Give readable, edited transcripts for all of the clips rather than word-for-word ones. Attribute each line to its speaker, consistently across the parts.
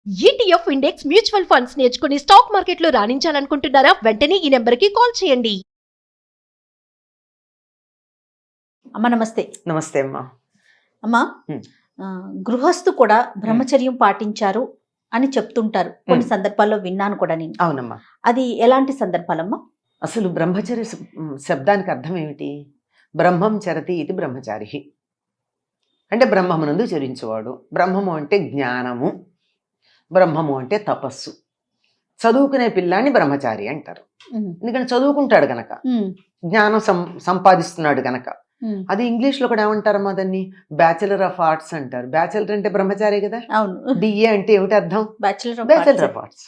Speaker 1: ETF index mutual funds నేర్చుకుని stock మార్కెట్లో రాణించాలనుకుంటున్నారా? వెంటనే ఈ నెంబర్కి కాల్ చేయండి.
Speaker 2: అమ్మ నమస్తే.
Speaker 3: నమస్తే అమ్మా.
Speaker 2: అమ్మా గృహస్థు కూడా బ్రహ్మచర్యం పాటించారు అని చెప్తుంటారు. కొన్ని సందర్భాల్లో విన్నాను కూడా నేను.
Speaker 3: అవునమ్మా.
Speaker 2: అది ఎలాంటి సందర్భాలమ్మా?
Speaker 3: అసలు బ్రహ్మచర్య శబ్దానికి అర్థం ఏమిటి? బ్రహ్మం చరతి ఇది బ్రహ్మచారి అంటే బ్రహ్మమునందు చరించేవాడు. బ్రహ్మము అంటే జ్ఞానము, బ్రహ్మము అంటే తపస్సు. చదువుకునే పిల్లాన్ని బ్రహ్మచారి అంటారు. ఎందుకంటే చదువుకుంటాడు గనక, జ్ఞానం సంపాదిస్తున్నాడు గనక. అది ఇంగ్లీష్లో కూడా ఏమంటారమ్మా దాన్ని? బ్యాచిలర్ ఆఫ్ ఆర్ట్స్ అంటారు. బ్యాచిలర్ అంటే బ్రహ్మచారి కదా.
Speaker 2: అవును.
Speaker 3: బిఏ అంటే ఏమిటి అర్థం?
Speaker 2: Bachelor
Speaker 3: of arts.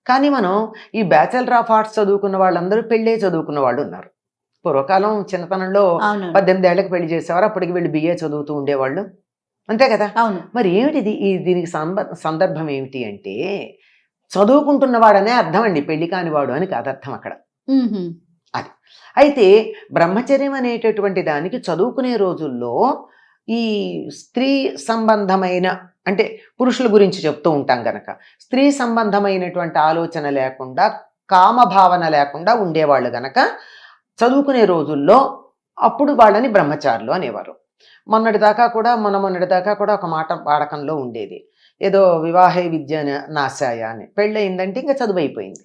Speaker 3: కానీ మనం ఈ బ్యాచిలర్ ఆఫ్ ఆర్ట్స్ చదువుకున్న వాళ్ళందరూ పెళ్ళే చదువుకున్న వాళ్ళు ఉన్నారు. పూర్వకాలం చిన్నతనంలో 18 ఏళ్ళకి పెళ్లి చేసేవారు, అప్పటికి వీళ్ళు బిఏ చదువుతూ ఉండేవాళ్ళు, అంతే కదా. మరి ఏమిటి దీనికి సందర్భం ఏమిటి అంటే, చదువుకుంటున్నవాడనే అర్థం అండి, పెళ్లి కానివాడు అని కాదు అర్థం అక్కడ. అది అయితే బ్రహ్మచర్యం అనేటటువంటి దానికి చదువుకునే రోజుల్లో ఈ స్త్రీ సంబంధమైన, అంటే పురుషుల గురించి చెప్తూ ఉంటాం గనక, స్త్రీ సంబంధమైనటువంటి ఆలోచన లేకుండా, కామభావన లేకుండా ఉండేవాళ్ళు గనక చదువుకునే రోజుల్లో అప్పుడు వాళ్ళని బ్రహ్మచారులు అనేవారు. మొన్నటి దాకా కూడా ఒక మాట వాడకంలో ఉండేది, ఏదో వివాహే విద్య నాశాయ అని. పెళ్ళయిందంటే ఇంకా చదువు అయిపోయింది.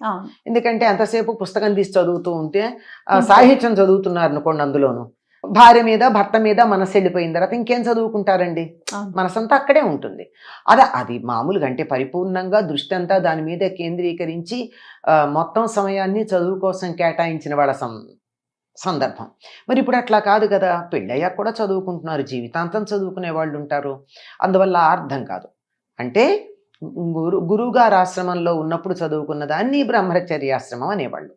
Speaker 3: ఎందుకంటే అంతసేపు పుస్తకం తీసి చదువుతూ ఉంటే, సాహిత్యం చదువుతున్నారు అనుకోండి, అందులోను భార్య మీద భర్త మీద మనసు వెళ్ళిపోయిన తర్వాత ఇంకేం చదువుకుంటారండి? మనసంతా అక్కడే ఉంటుంది. అది మామూలుగా అంటే పరిపూర్ణంగా దృష్టి అంతా దాని మీద కేంద్రీకరించి మొత్తం సమయాన్ని చదువు కోసం కేటాయించిన వాళ్ళ సందర్భం. మరి ఇప్పుడు అట్లా కాదు కదా. పెళ్ళయ్యాక కూడా చదువుకుంటున్నారు, జీవితాంతం చదువుకునే వాళ్ళు ఉంటారు. అందువల్ల అర్థం కాదు. అంటే గురువుగారు ఆశ్రమంలో ఉన్నప్పుడు చదువుకున్న దాన్ని బ్రహ్మచర్యాశ్రమం అనేవాళ్ళు.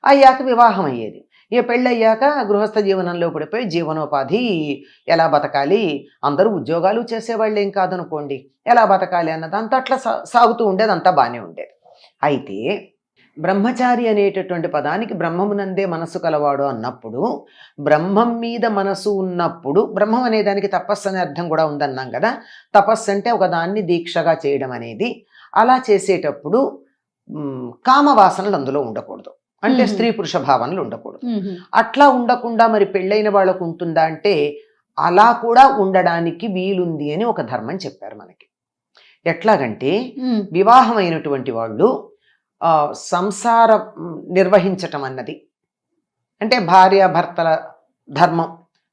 Speaker 3: అయ్యాక వివాహం అయ్యేది. ఇక పెళ్ళయ్యాక గృహస్థ జీవనంలో పడిపోయి జీవనోపాధి ఎలా బతకాలి, అందరూ ఉద్యోగాలు చేసేవాళ్ళు ఏం కాదనుకోండి, ఎలా బతకాలి అన్నదంతా అట్లా సాగుతూ ఉండేది, అంతా బాగానే ఉండేది. అయితే బ్రహ్మచారి అనేటటువంటి పదానికి బ్రహ్మమునందే మనస్సు కలవాడు అన్నప్పుడు, బ్రహ్మం మీద మనసు ఉన్నప్పుడు, బ్రహ్మం అనే దానికి తపస్సు అనే అర్థం కూడా ఉందన్నాం కదా. తపస్సు అంటే ఒక దాన్ని దీక్షగా చేయడం అనేది. అలా చేసేటప్పుడు కామవాసనలు అందులో ఉండకూడదు, అంటే స్త్రీ పురుష భావనలు ఉండకూడదు. అట్లా ఉండకుండా మరి పెళ్ళైన వాళ్ళకు ఉంటుందా అంటే, అలా కూడా ఉండడానికి వీలుంది అని ఒక ధర్మం చెప్పారు మనకి. ఎట్లాగంటే, వివాహమైనటువంటి వాళ్ళు సంసారం నిర్వహించటం అన్నది, అంటే భార్యాభర్తల ధర్మం,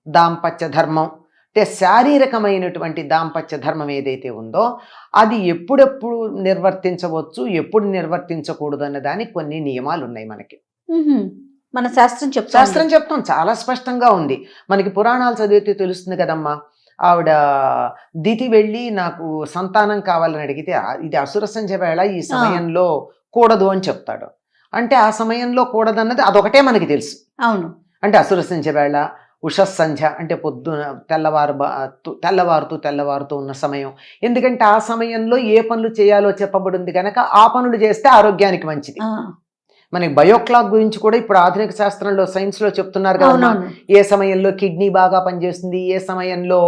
Speaker 3: దాంపత్య ధర్మం, అంటే శారీరకమైనటువంటి దాంపత్య ధర్మం ఏదైతే ఉందో అది ఎప్పుడెప్పుడు నిర్వర్తించవచ్చు, ఎప్పుడు నిర్వర్తించకూడదు అన్న దానికి కొన్ని నియమాలు ఉన్నాయి మనకి.
Speaker 2: మన శాస్త్రం
Speaker 3: చెప్తాం, చాలా స్పష్టంగా ఉంది మనకి. పురాణాలు చదివితే తెలుస్తుంది కదమ్మా. ఆవిడ దితి వెళ్ళి నాకు సంతానం కావాలని అడిగితే, ఇది అసుర సంధ్య వేళ, ఈ సమయంలో కూడదు అని చెప్తాడు. అంటే ఆ సమయంలో కూడదన్నది అదొకటే మనకి తెలుసు.
Speaker 2: అవును.
Speaker 3: అంటే అసుర సంధ్య వేళ, ఉషస్సంధ్య అంటే పొద్దున తెల్లవారుతూ ఉన్న సమయం. ఎందుకంటే ఆ సమయంలో ఏ పనులు చేయాలో చెప్పబడింది కనుక ఆ పనులు చేస్తే ఆరోగ్యానికి మంచిది. మనకి బయోక్లాక్ గురించి కూడా ఇప్పుడు ఆధునిక శాస్త్రంలో, సైన్స్లో చెప్తున్నారు కదా, ఏ సమయంలో కిడ్నీ బాగా పనిచేస్తుంది, ఏ సమయంలో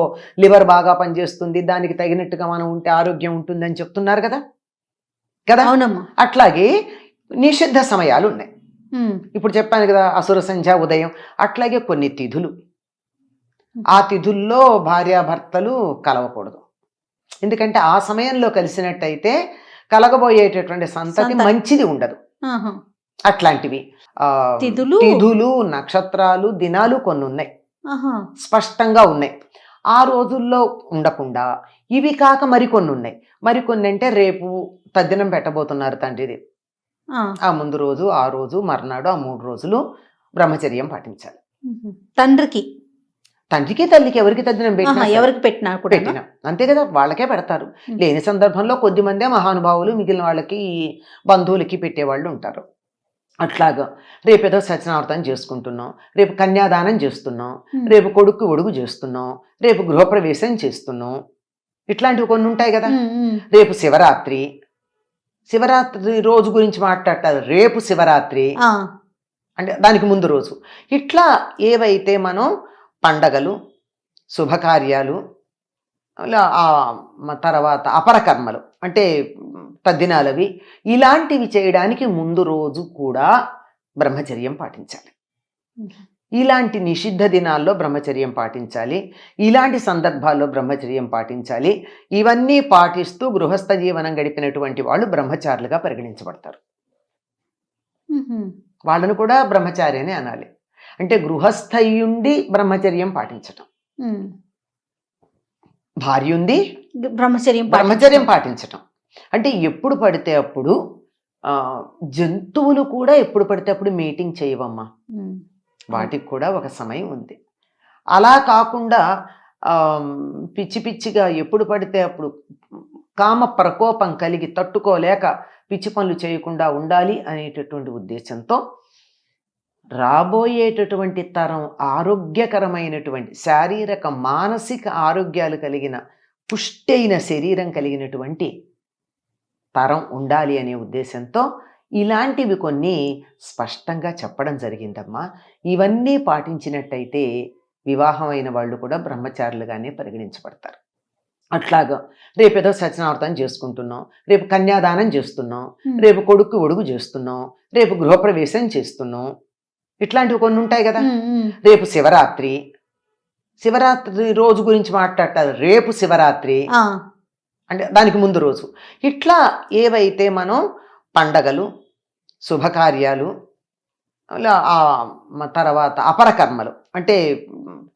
Speaker 3: లివర్ బాగా పనిచేస్తుంది, దానికి తగినట్టుగా మనం ఉంటే ఆరోగ్యం ఉంటుందని చెప్తున్నారు కదా. అట్లాగే నిషిద్ధ సమయాలు ఉన్నాయి. ఇప్పుడు చెప్పాను కదా, అసుర సంధ్య, ఉదయం. అట్లాగే కొన్ని తిథులు, ఆ తిథుల్లో భార్యాభర్తలు కలవకూడదు. ఎందుకంటే ఆ సమయంలో కలిసినట్టయితే కలగబోయేటటువంటి సంతతి మంచిది ఉండదు. అట్లాంటివి తిథులు, నక్షత్రాలు, దినాలు కొన్ని ఉన్నాయి, స్పష్టంగా ఉన్నాయి. ఆ రోజుల్లో ఉండకుండా ఇవి కాక మరికొన్ని ఉన్నాయి. మరికొన్ని అంటే రేపు తద్దినం పెట్టబోతున్నారు తండ్రిది, ఆ ముందు రోజు, ఆ రోజు, మర్నాడు, ఆ 3 రోజులు బ్రహ్మచర్యం పాటించాలి.
Speaker 2: తండ్రికి,
Speaker 3: తల్లికి ఎవరికి తద్దినం
Speaker 2: పెట్టినా
Speaker 3: అంతే కదా, వాళ్ళకే పెడతారు. లేని సందర్భంలో కొద్ది మందే మహానుభావులు మిగిలిన వాళ్ళకి, బంధువులకి పెట్టేవాళ్ళు ఉంటారు. అట్లాగా రేపేదో సత్యనారాయణ చేసుకుంటున్నాం, రేపు కన్యాదానం చేస్తున్నాం, రేపు కొడుకు ఒడుగు చేస్తున్నాం, రేపు గృహప్రవేశం చేస్తున్నాం, ఇట్లాంటివి కొన్ని ఉంటాయి కదా. రేపు శివరాత్రి రోజు గురించి మాట్లాడతారు. రేపు శివరాత్రి అంటే దానికి ముందు రోజు. ఇట్లా ఏవైతే మనం పండగలు, శుభకార్యాలు, తర్వాత అపరకర్మలు అంటే తద్దినాలవి ఇలాంటివి చేయడానికి ముందు రోజు కూడా బ్రహ్మచర్యం పాటించాలి. ఇలాంటి నిషిద్ధ దినాల్లో బ్రహ్మచర్యం పాటించాలి. ఇలాంటి సందర్భాల్లో బ్రహ్మచర్యం పాటించాలి. ఇవన్నీ పాటిస్తూ గృహస్థ జీవనం గడిపినటువంటి వాళ్ళు బ్రహ్మచారులుగా పరిగణించబడతారు. వాళ్ళను కూడా బ్రహ్మచారి అని అనాలి. అంటే గృహస్థయుండి బ్రహ్మచర్యం పాటించటం, భార్య ఉంది బ్రహ్మచర్యం పాటించటం. అంటే ఎప్పుడు పడితే అప్పుడు జంతువులు కూడా ఎప్పుడు పడితే అప్పుడు మీటింగ్ చేయవమ్మా, వాటికి కూడా ఒక సమయం ఉంది. అలా కాకుండా పిచ్చి పిచ్చిగా ఎప్పుడు పడితే అప్పుడు కామ ప్రకోపం కలిగి తట్టుకోలేక పిచ్చి పనులు చేయకుండా ఉండాలి అనేటటువంటి ఉద్దేశంతో రాబోయేటటువంటి తరం ఆరోగ్యకరమైనటువంటి శారీరక మానసిక ఆరోగ్యాలు కలిగిన పుష్టి అయిన శరీరం కలిగినటువంటి తరం ఉండాలి అనే ఉద్దేశంతో ఇలాంటివి కొన్ని స్పష్టంగా చెప్పడం జరిగిందమ్మా. ఇవన్నీ పాటించినట్టయితే వివాహమైన వాళ్ళు కూడా బ్రహ్మచారులుగానే పరిగణించబడతారు. అట్లాగా రేపేదో సత్యనారాయణ చేసుకుంటున్నాం, రేపు కన్యాదానం చేస్తున్నాం, రేపు కొడుకు ఒడుగు చేస్తున్నాం, రేపు గృహప్రవేశం చేస్తున్నాం, ఇట్లాంటివి కొన్ని ఉంటాయి కదా. రేపు శివరాత్రి, శివరాత్రి రోజు గురించి మాట్లాడతారు. రేపు శివరాత్రి అంటే దానికి ముందు రోజు. ఇట్లా ఏవైతే మనం పండగలు, శుభకార్యాలు, తర్వాత అపరకర్మలు అంటే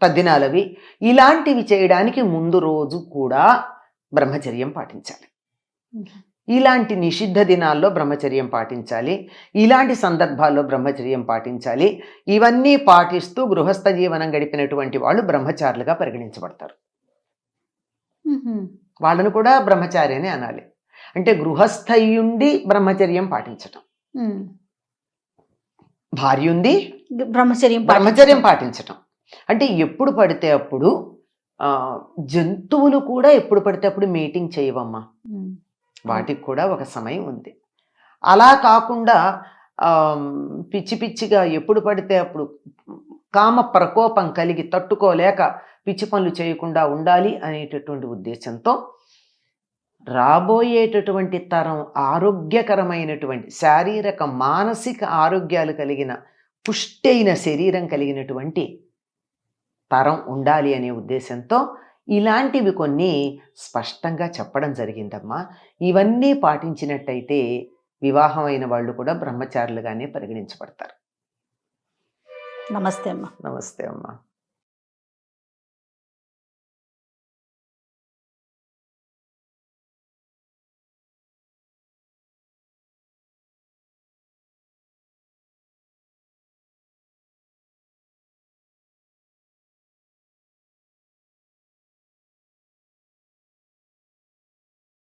Speaker 3: తద్దినాలవి ఇలాంటివి చేయడానికి ముందు రోజు కూడా బ్రహ్మచర్యం పాటించాలి. ఇలాంటి నిషిద్ధ దినాల్లో బ్రహ్మచర్యం పాటించాలి. ఇలాంటి సందర్భాల్లో బ్రహ్మచర్యం పాటించాలి. ఇవన్నీ పాటిస్తూ గృహస్థ జీవనం గడిపినటువంటి వాళ్ళు బ్రహ్మచారులుగా పరిగణించబడతారు. వాళ్ళను కూడా బ్రహ్మచారి అని అనాలి. అంటే గృహస్థయుండి బ్రహ్మచర్యం పాటించటం, భార్య ఉంది బ్రహ్మచర్యం పాటించటం. అంటే ఎప్పుడు పడితే అప్పుడు జంతువులు కూడా ఎప్పుడు పడితే అప్పుడు మీటింగ్ చేయవమ్మా, వాటికి కూడా ఒక సమయం ఉంది. అలా కాకుండా పిచ్చి పిచ్చిగా ఎప్పుడు పడితే అప్పుడు కామ ప్రకోపం కలిగి తట్టుకోలేక పిచ్చి పనులు చేయకుండా ఉండాలి అనేటటువంటి ఉద్దేశంతో రాబోయేటటువంటి తరం ఆరోగ్యకరమైనటువంటి శారీరక మానసిక ఆరోగ్యాలు కలిగిన పుష్టి అయిన శరీరం కలిగినటువంటి తరం ఉండాలి అనే ఉద్దేశంతో ఇలాంటివి కొన్ని స్పష్టంగా చెప్పడం జరిగిందమ్మా. ఇవన్నీ పాటించినట్టయితే వివాహమైన వాళ్ళు కూడా బ్రహ్మచారులుగానే పరిగణించబడతారు.
Speaker 2: నమస్తే అమ్మా.
Speaker 3: నమస్తే అమ్మా.